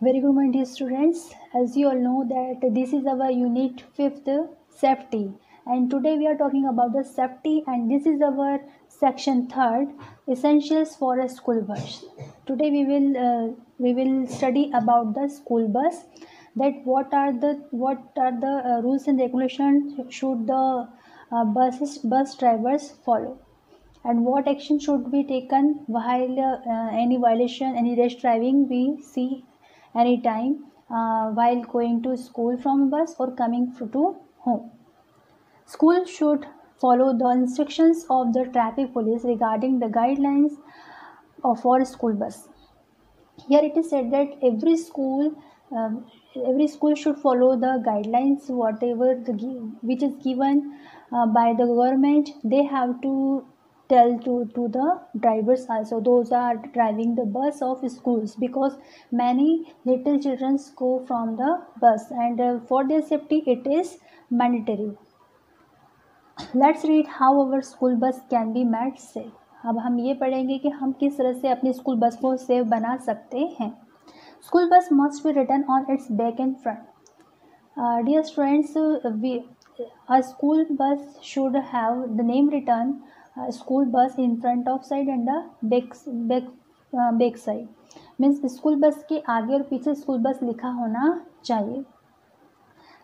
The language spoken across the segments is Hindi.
Very good, my dear students. As you all know that this is our unit 5th, safety, and today we are talking about the safety, and this is our section 3rd, essentials for a school bus. Today we will study about the school bus, that what are the rules and regulations should the bus drivers follow, and what action should be taken while any violation, any rash driving we see anytime while going to school from bus or coming to home. School should follow the instructions of the traffic police regarding the guidelines of our school bus. Here it is said that um, every school should follow the guidelines whatever which is given by the government. They have to tell to the drivers also, those are driving the bus of schools, because many little children go from the bus, and for their safety it is mandatory. Let's read how our school bus can be made safe. अब हम ये पढ़ेंगे कि हम किस तरह से अपनी स्कूल बस को सेफ बना सकते हैं. School bus must be written on its back and front. Dear students, a school bus should have the name written school bus in front of side and the back side. Means school bus के आगे और पीछे स्कूल बस लिखा होना चाहिए.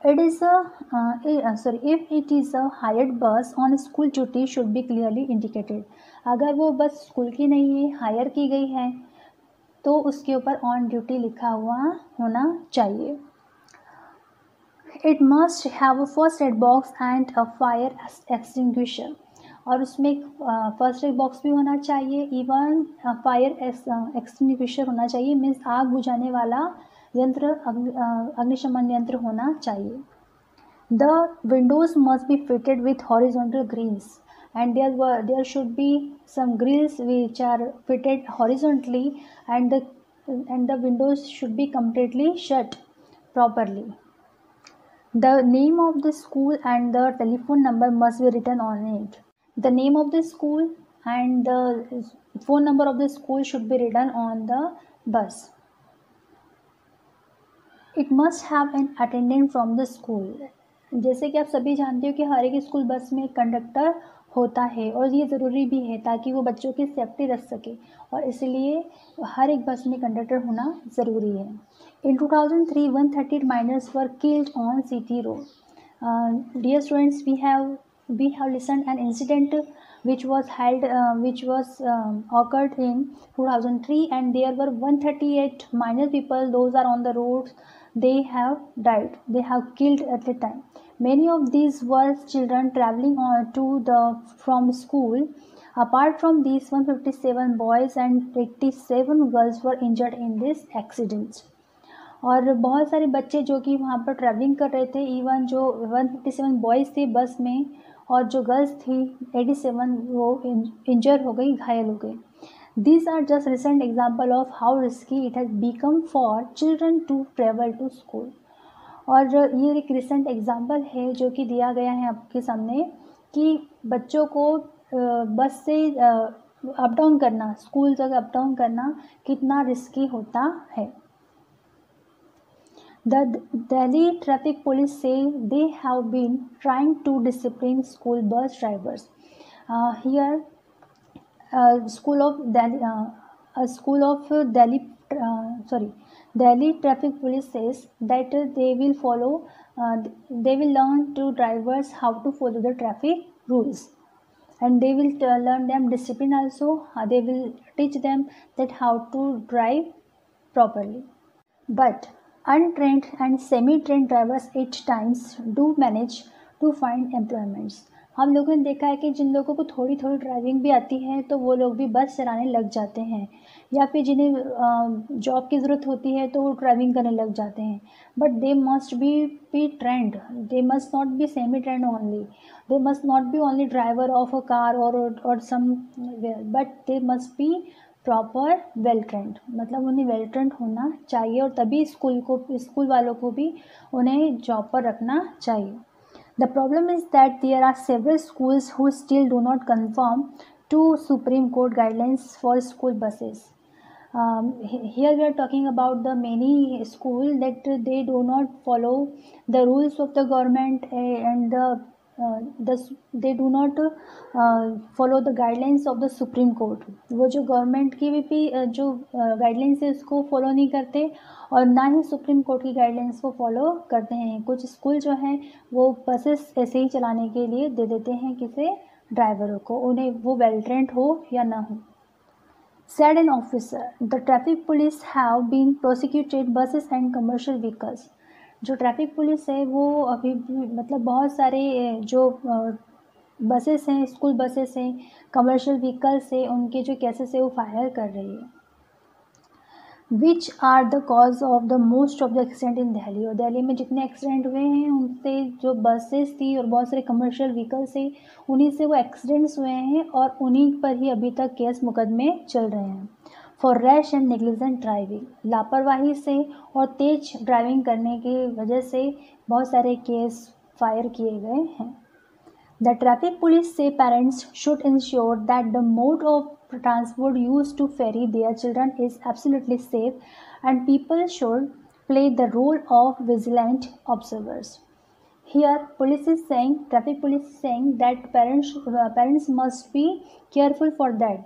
It is if it is a hired bus on school duty should be clearly indicated. अगर वो बस स्कूल की नहीं है, हायर की गई है, तो उसके ऊपर ऑन ड्यूटी लिखा हुआ होना चाहिए. It must have a first aid box and a fire extinguisher. और उसमें फर्स्ट एड बॉक्स भी होना चाहिए, इवन फायर एक्सटिंग्विशर होना चाहिए. मीन्स आग बुझाने वाला यंत्र, अग्निशमन यंत्र होना चाहिए. The windows must be fitted with horizontal grills, and there should be some grills which are fitted horizontally, and the windows should be completely shut properly. The name of the school and the telephone number must be written on it. The name of the school and the phone number of the school should be written on the bus. It must have an attendant from the school. जैसे कि आप सभी जानते हो कि हर एक स्कूल बस में कंडक्टर होता है, और ये ज़रूरी भी है ताकि वो बच्चों की सेफ्टी रख सके, और इसलिए हर एक बस में कंडक्टर होना ज़रूरी है. In 2003, 130 minors were killed on CT Road. Dear students, we have listened an incident which was occurred in 2003, and there were 138 minor people. Those are on the roads. They have died. They have killed at the time. Many of these were children traveling from school. Apart from these, 157 boys and 87 girls were injured in this accident. और बहुत सारे बच्चे जो कि वहाँ पर ट्रैवलिंग कर रहे थे, इवन जो 157 बॉयज़ थे बस में, और जो गर्ल्स थी 87 वो इंजर हो गई, घायल हो गई. These are just recent example of how risky it has become for children to travel to school. और ये एक रिसेंट एग्जाम्पल है जो कि दिया गया है आपके सामने, कि बच्चों को बस से अप डाउन करना, स्कूल तक अप डाउन करना कितना रिस्की होता है. The Delhi Traffic Police say they have been trying to discipline school bus drivers. Here, Delhi Traffic Police says that they will learn to drivers how to follow the traffic rules, and they will learn them discipline also. They will teach them that how to drive properly. But untrained and semi-trained drivers at times do manage to find employments. हम लोगों ने देखा है कि जिन लोगों को थोड़ी थोड़ी ड्राइविंग भी आती है तो वो लोग भी बस चलाने लग जाते हैं, या फिर जिन्हें जॉब की ज़रूरत होती है तो वो ड्राइविंग करने लग जाते हैं. But they must be trained. They must not be semi trained only. They must not be only driver of a car और some, but they must be proper well trained. मतलब उन्हें वेल ट्रेंड होना चाहिए, और तभी स्कूल वालों को भी उन्हें जॉब पर रखना चाहिए. The problem is that there are several schools who still do not confirm to Supreme Court guidelines for school buses. Here we are talking about the many school that they do not follow the rules of the government, and they do not follow the guidelines of the Supreme Court. वो जो गवर्नमेंट की भी जो गाइडलाइंस है उसको फॉलो नहीं करते, और ना ही सुप्रीम कोर्ट की गाइडलाइंस को फॉलो करते हैं। कुछ स्कूल जो हैं वो बसेस ऐसे ही चलाने के लिए दे देते हैं किसी ड्राइवरों को, उन्हें वो वेल ट्रेंड हो या ना हो। Said an officer, the traffic police have been prosecuted buses and commercial vehicles. जो ट्रैफिक पुलिस है वो अभी भी मतलब बहुत सारे जो बसेस हैं, स्कूल बसेस हैं, कमर्शियल व्हीकल्स हैं, उनके जो केसेस है वो फाइल कर रही है। Which are the cause of the most of the accident in Delhi, और दिल्ली में जितने एक्सीडेंट हुए हैं उनसे जो बसेस थी और बहुत सारे कमर्शियल व्हीकल्स थे उन्हीं से वो एक्सीडेंट्स हुए हैं, और उन्हीं पर ही अभी तक केस मुकदमे चल रहे हैं। For rash and negligent driving, लापरवाही से और तेज ड्राइविंग करने की वजह से बहुत सारे केस फायर किए गए हैं। The traffic police say parents should ensure that the mode of transport used to ferry their children is absolutely safe, and people should play the role of vigilant observers. Here, traffic police is saying that parents must be careful for that.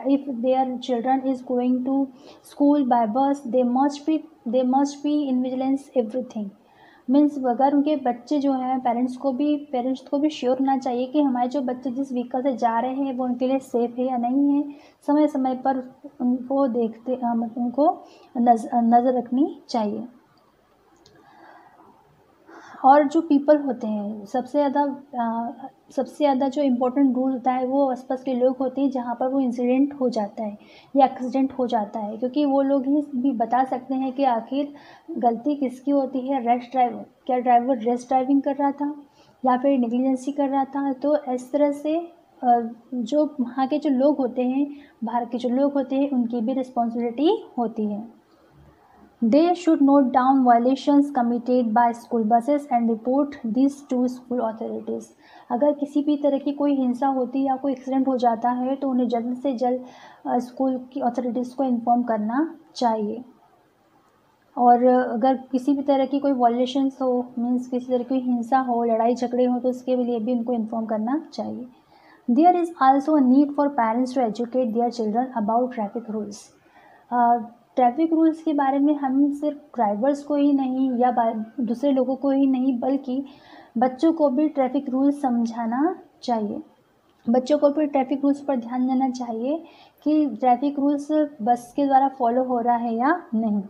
If their children is going to school by bus, they must be in vigilance everything. Means अगर उनके बच्चे जो हैं पेरेंट्स को भी श्योर होना चाहिए कि हमारे जो बच्चे जिस व्हीकल से जा रहे हैं वो उनके लिए सेफ़ है या नहीं है। समय समय पर उनको उनको नज़र रखनी चाहिए। और जो पीपल होते हैं सबसे ज़्यादा जो इम्पोर्टेंट रूल होता है वो आसपास के लोग होते हैं जहाँ पर वो इंसिडेंट हो जाता है या एक्सीडेंट हो जाता है, क्योंकि वो लोग ही भी बता सकते हैं कि आखिर गलती किसकी होती है। क्या ड्राइवर रेश ड्राइविंग कर रहा था या फिर नेग्लिजेंसी कर रहा था। तो इस तरह से जो वहाँ के जो लोग होते हैं, भारत के जो लोग होते हैं, उनकी भी रिस्पॉन्सिबिलिटी होती है। They should note down violations committed by school buses and report these to school authorities. अगर किसी भी तरह की कोई हिंसा होती है या कोई एक्सीडेंट हो जाता है तो उन्हें जल्द से जल्द स्कूल की अथॉरिटीज़ को इन्फॉर्म करना चाहिए। और अगर किसी भी तरह की कोई वायलेशंस हो, मीन्स किसी तरह की हिंसा हो, लड़ाई झगड़े हो, तो उसके लिए भी उनको इन्फॉर्म करना चाहिए। There is also a need for parents to educate their children about traffic rules. Traffic rules के बारे में हम सिर्फ ड्राइवर्स को ही नहीं या दूसरे लोगों को ही नहीं बल्कि बच्चों को भी ट्रैफिक रूल्स समझाना चाहिए। बच्चों को भी ट्रैफिक रूल्स पर ध्यान देना चाहिए कि ट्रैफिक रूल्स बस के द्वारा फॉलो हो रहा है या नहीं।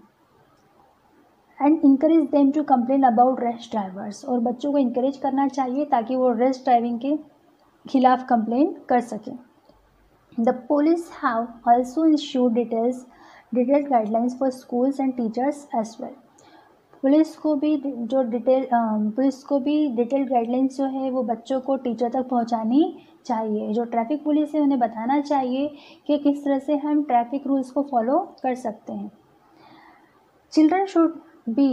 And encourage them to complain about rash drivers, और बच्चों को इंकरेज करना चाहिए ताकि वो रैश ड्राइविंग के खिलाफ कंप्लेन कर सकें। The police have also issued detailed guidelines for schools and teachers as well. Police को भी डिटेल्ड गाइडलाइंस जो है वो बच्चों को टीचर तक पहुंचानी चाहिए। जो ट्रैफिक पुलिस है उन्हें बताना चाहिए कि किस तरह से हम ट्रैफिक रूल्स को फॉलो कर सकते हैं। Children should be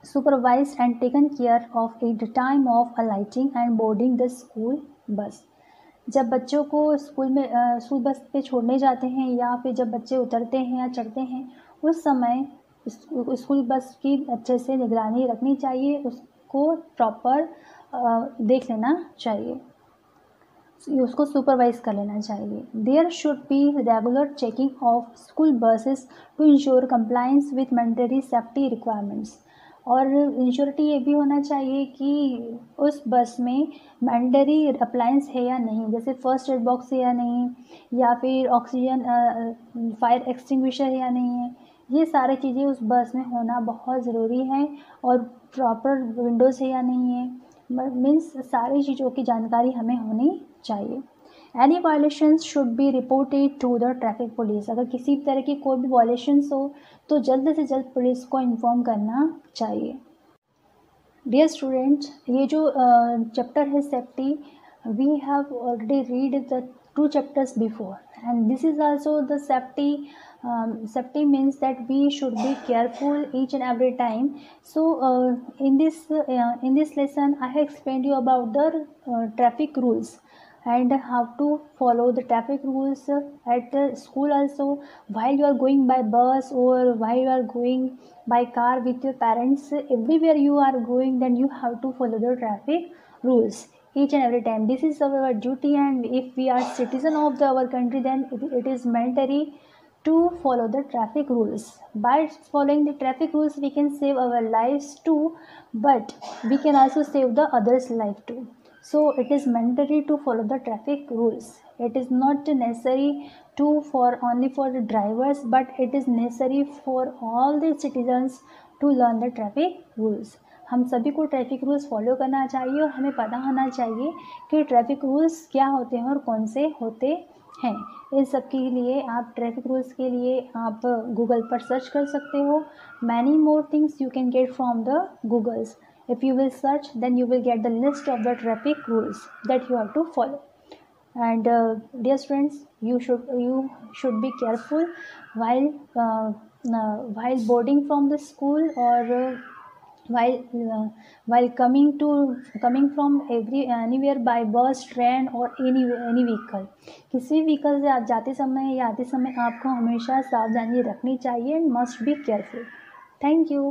supervised and taken care of at the time of alighting and boarding the school bus. जब बच्चों को स्कूल बस पे छोड़ने जाते हैं या फिर जब बच्चे उतरते हैं या चढ़ते हैं उस समय स्कूल बस की अच्छे से निगरानी रखनी चाहिए, उसको प्रॉपर देख लेना चाहिए, उसको सुपरवाइज कर लेना चाहिए। There should be regular checking of school buses to ensure compliance with mandatory safety requirements. और इंश्योरिटी ये भी होना चाहिए कि उस बस में मैंडेटरी अप्लायंस है या नहीं, जैसे फर्स्ट एड बॉक्स है या नहीं, या फिर ऑक्सीजन फायर एक्सटिंग्विशर है या नहीं है। ये सारी चीज़ें उस बस में होना बहुत ज़रूरी है। और प्रॉपर विंडोज़ है या नहीं है, मीन्स सारी चीज़ों की जानकारी हमें होनी चाहिए। Any violations should be reported to the traffic police. अगर किसी तरह की कोई भी वायलेशंस हो तो जल्द से जल्द पुलिस को इन्फॉर्म करना चाहिए। डियर स्टूडेंट्स, ये जो चैप्टर है safety, we have already read the 2 chapters before, and this is also the safety means that we should be careful each and every time. So in this lesson I have explained you about the traffic rules. and how to follow the traffic rules at the school also, while you are going by bus or while you are going by car with your parents. Everywhere you are going, then you have to follow the traffic rules each and every time. This is our duty, and if we are citizen of our country, then it is mandatory to follow the traffic rules. By following the traffic rules, we can save our lives too, but we can also save the others life too. So it is mandatory to follow the traffic rules. It is not necessary to for only for the drivers, but it is necessary for all the citizens to learn the traffic rules. हम सभी को ट्रैफिक रूल्स फॉलो करना चाहिए और हमें पता होना चाहिए कि ट्रैफिक रूल्स क्या होते हैं और कौन से होते हैं। इन सब के लिए आप ट्रैफिक रूल्स के लिए आप गूगल पर सर्च कर सकते हो। Many more things you can get from the Googles. If you will search, then you will get the list of the traffic rules that you have to follow. And dear students, you should be careful while boarding from the school, or while coming from anywhere by bus, train or any vehicle. किसी व्हीकल से आप जाते समय या आते समय आपको हमेशा सावधानी रखनी चाहिए and must be careful. Thank you.